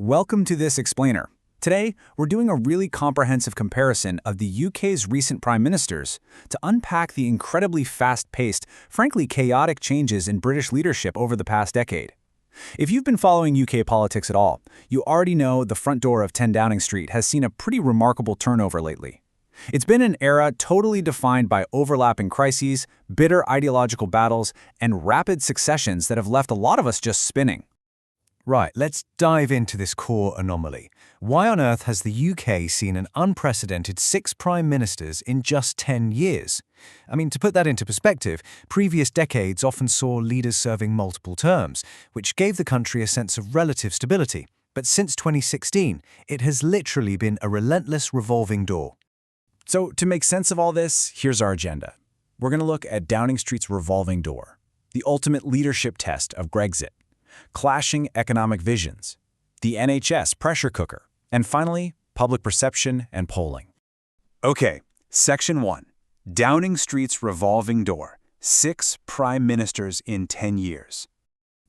Welcome to this explainer. Today, we're doing a really comprehensive comparison of the UK's recent prime ministers to unpack the incredibly fast-paced, frankly chaotic changes in British leadership over the past decade. If you've been following UK politics at all, you already know the front door of 10 Downing Street has seen a pretty remarkable turnover lately. It's been an era totally defined by overlapping crises, bitter ideological battles, and rapid successions that have left a lot of us just spinning. Right, let's dive into this core anomaly. Why on earth has the UK seen an unprecedented 6 prime ministers in just 10 years? I mean, to put that into perspective, previous decades often saw leaders serving multiple terms, which gave the country a sense of relative stability. But since 2016, it has literally been a relentless revolving door. So, to make sense of all this, here's our agenda. We're going to look at Downing Street's revolving door, the ultimate leadership test of Brexit, clashing economic visions, the NHS pressure cooker, and finally, public perception and polling. Okay, Section 1. Downing Street's revolving door, 6 prime ministers in 10 years.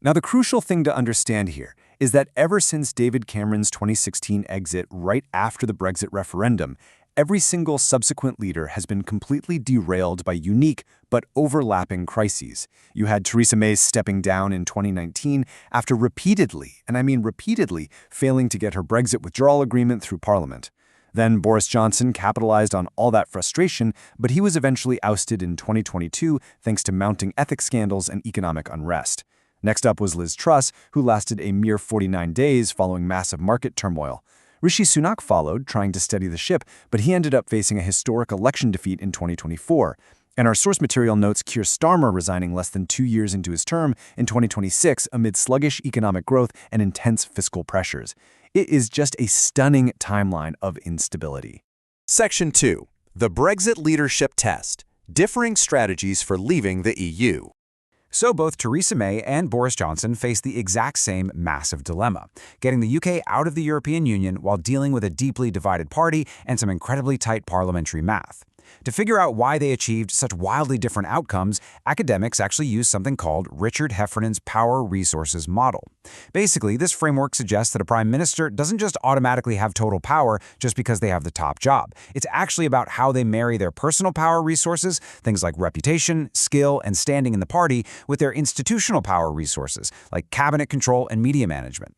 Now, the crucial thing to understand here is that ever since David Cameron's 2016 exit right after the Brexit referendum, every single subsequent leader has been completely derailed by unique but overlapping crises. You had Theresa May stepping down in 2019 after repeatedly, and I mean repeatedly, failing to get her Brexit withdrawal agreement through Parliament. Then Boris Johnson capitalized on all that frustration, but he was eventually ousted in 2022 thanks to mounting ethics scandals and economic unrest. Next up was Liz Truss, who lasted a mere 49 days following massive market turmoil. Rishi Sunak followed, trying to steady the ship, but he ended up facing a historic election defeat in 2024. And our source material notes Keir Starmer resigning less than 2 years into his term in 2026 amid sluggish economic growth and intense fiscal pressures. It is just a stunning timeline of instability. Section 2. The Brexit Leadership Test. Differing Strategies for Leaving the EU. So both Theresa May and Boris Johnson face the exact same massive dilemma, getting the UK out of the European Union while dealing with a deeply divided party and some incredibly tight parliamentary math. To figure out why they achieved such wildly different outcomes, academics actually use something called Richard Heffernan's power resources model. Basically, this framework suggests that a prime minister doesn't just automatically have total power just because they have the top job. It's actually about how they marry their personal power resources, things like reputation, skill, and standing in the party, with their institutional power resources, like cabinet control and media management.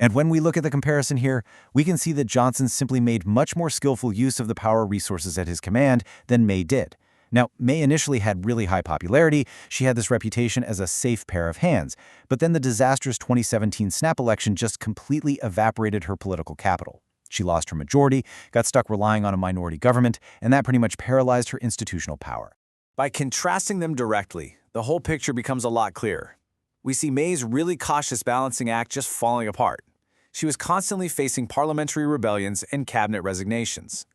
And when we look at the comparison here, we can see that Johnson simply made much more skillful use of the power resources at his command than May did. Now, May initially had really high popularity. She had this reputation as a safe pair of hands. But then the disastrous 2017 snap election just completely evaporated her political capital. She lost her majority, got stuck relying on a minority government, and that pretty much paralyzed her institutional power. By contrasting them directly, the whole picture becomes a lot clearer. We see May's really cautious balancing act just falling apart. She was constantly facing parliamentary rebellions and cabinet resignations.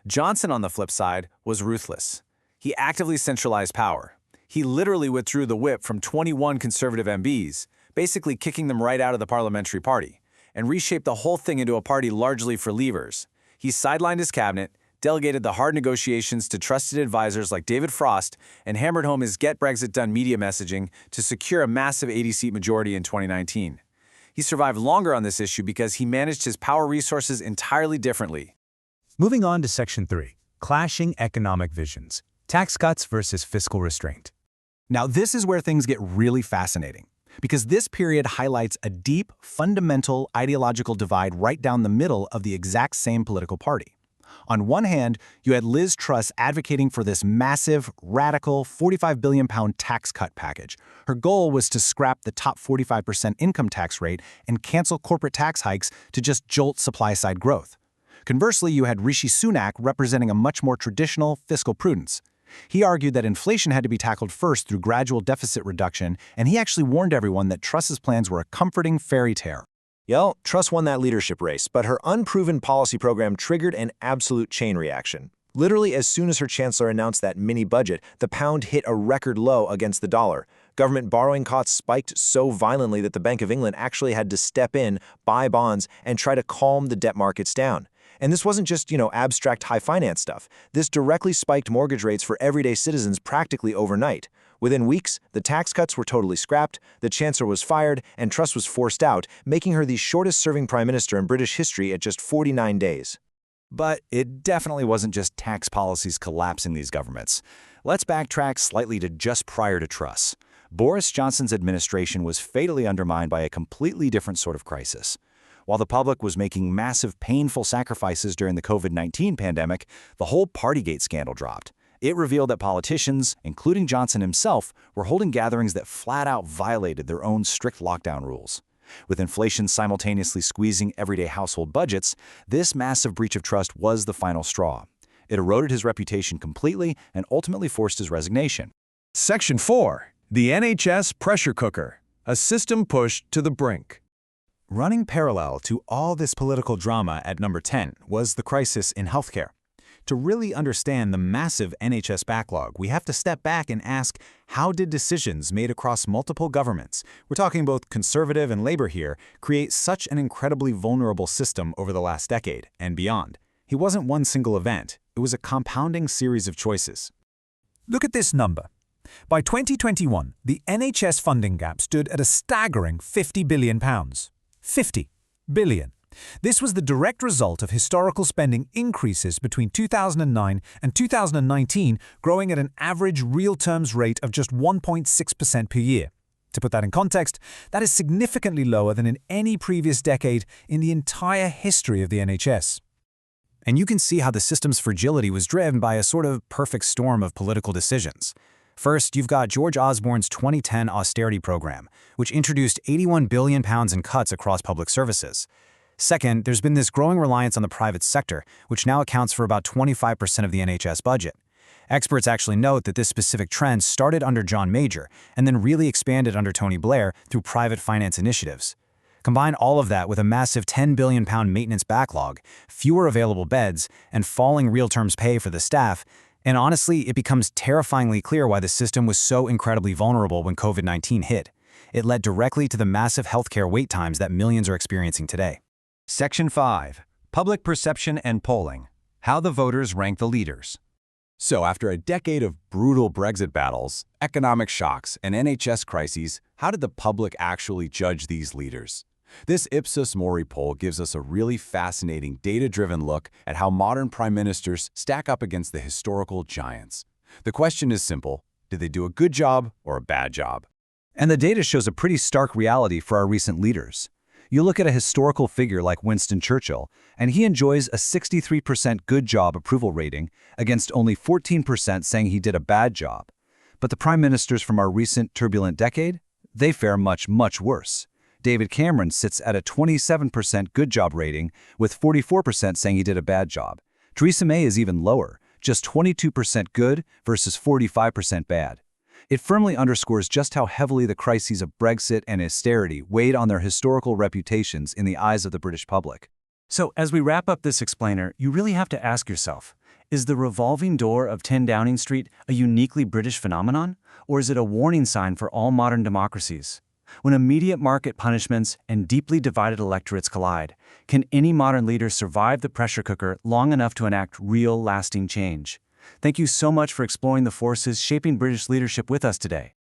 Johnson, on the flip side, was ruthless. He actively centralized power. He literally withdrew the whip from 21 Conservative MPs, basically kicking them right out of the parliamentary party, and reshaped the whole thing into a party largely for leavers. He sidelined his cabinet, delegated the hard negotiations to trusted advisors like David Frost, and hammered home his Get Brexit Done media messaging to secure a massive 80-seat majority in 2019. He survived longer on this issue because he managed his power resources entirely differently. Moving on to Section 3, Clashing Economic Visions, Tax Cuts versus Fiscal Restraint. Now, this is where things get really fascinating, because this period highlights a deep, fundamental ideological divide right down the middle of the exact same political party. On one hand, you had Liz Truss advocating for this massive, radical £45 billion tax cut package. Her goal was to scrap the top 45% income tax rate and cancel corporate tax hikes to just jolt supply-side growth. Conversely, you had Rishi Sunak representing a much more traditional fiscal prudence. He argued that inflation had to be tackled first through gradual deficit reduction, and he actually warned everyone that Truss's plans were a comforting fairy tale. Truss won that leadership race, but her unproven policy program triggered an absolute chain reaction. Literally, as soon as her chancellor announced that mini-budget, the pound hit a record low against the dollar. Government borrowing costs spiked so violently that the Bank of England actually had to step in, buy bonds, and try to calm the debt markets down. And this wasn't just, abstract high finance stuff. This directly spiked mortgage rates for everyday citizens practically overnight. Within weeks, the tax cuts were totally scrapped, the Chancellor was fired, and Truss was forced out, making her the shortest-serving Prime Minister in British history at just 49 days. But it definitely wasn't just tax policies collapsing these governments. Let's backtrack slightly to just prior to Truss. Boris Johnson's administration was fatally undermined by a completely different sort of crisis. While the public was making massive, painful sacrifices during the COVID-19 pandemic, the whole Partygate scandal dropped. It revealed that politicians, including Johnson himself, were holding gatherings that flat-out violated their own strict lockdown rules. With inflation simultaneously squeezing everyday household budgets, this massive breach of trust was the final straw. It eroded his reputation completely and ultimately forced his resignation. Section 4. The NHS Pressure Cooker, a system pushed to the brink. Running parallel to all this political drama at number 10 was the crisis in healthcare. To really understand the massive NHS backlog, we have to step back and ask, how did decisions made across multiple governments, we're talking both Conservative and Labour here, create such an incredibly vulnerable system over the last decade and beyond? It wasn't one single event, it was a compounding series of choices. Look at this number. By 2021, the NHS funding gap stood at a staggering £50 billion. 50 billion. This was the direct result of historical spending increases between 2009 and 2019, growing at an average real terms rate of just 1.6% per year. To put that in context, that is significantly lower than in any previous decade in the entire history of the NHS. And you can see how the system's fragility was driven by a sort of perfect storm of political decisions. First, you've got George Osborne's 2010 austerity program, which introduced £81 billion in cuts across public services. Second, there's been this growing reliance on the private sector, which now accounts for about 25% of the NHS budget. Experts actually note that this specific trend started under John Major and then really expanded under Tony Blair through private finance initiatives. Combine all of that with a massive £10 billion maintenance backlog, fewer available beds, and falling real terms pay for the staff, and honestly, it becomes terrifyingly clear why the system was so incredibly vulnerable when COVID-19 hit. It led directly to the massive healthcare wait times that millions are experiencing today. Section 5. Public Perception and Polling. How the Voters Rank the Leaders. So after a decade of brutal Brexit battles, economic shocks, and NHS crises, how did the public actually judge these leaders? This Ipsos Mori poll gives us a really fascinating data-driven look at how modern prime ministers stack up against the historical giants. The question is simple: did they do a good job or a bad job? And the data shows a pretty stark reality for our recent leaders. You look at a historical figure like Winston Churchill, and he enjoys a 63% good job approval rating against only 14% saying he did a bad job. But the prime ministers from our recent turbulent decade, they fare much, much worse. David Cameron sits at a 27% good job rating, with 44% saying he did a bad job. Theresa May is even lower, just 22% good versus 45% bad. It firmly underscores just how heavily the crises of Brexit and austerity weighed on their historical reputations in the eyes of the British public. So, as we wrap up this explainer, you really have to ask yourself, is the revolving door of 10 Downing Street a uniquely British phenomenon, or is it a warning sign for all modern democracies? When immediate market punishments and deeply divided electorates collide, can any modern leader survive the pressure cooker long enough to enact real, lasting change? Thank you so much for exploring the forces shaping British leadership with us today.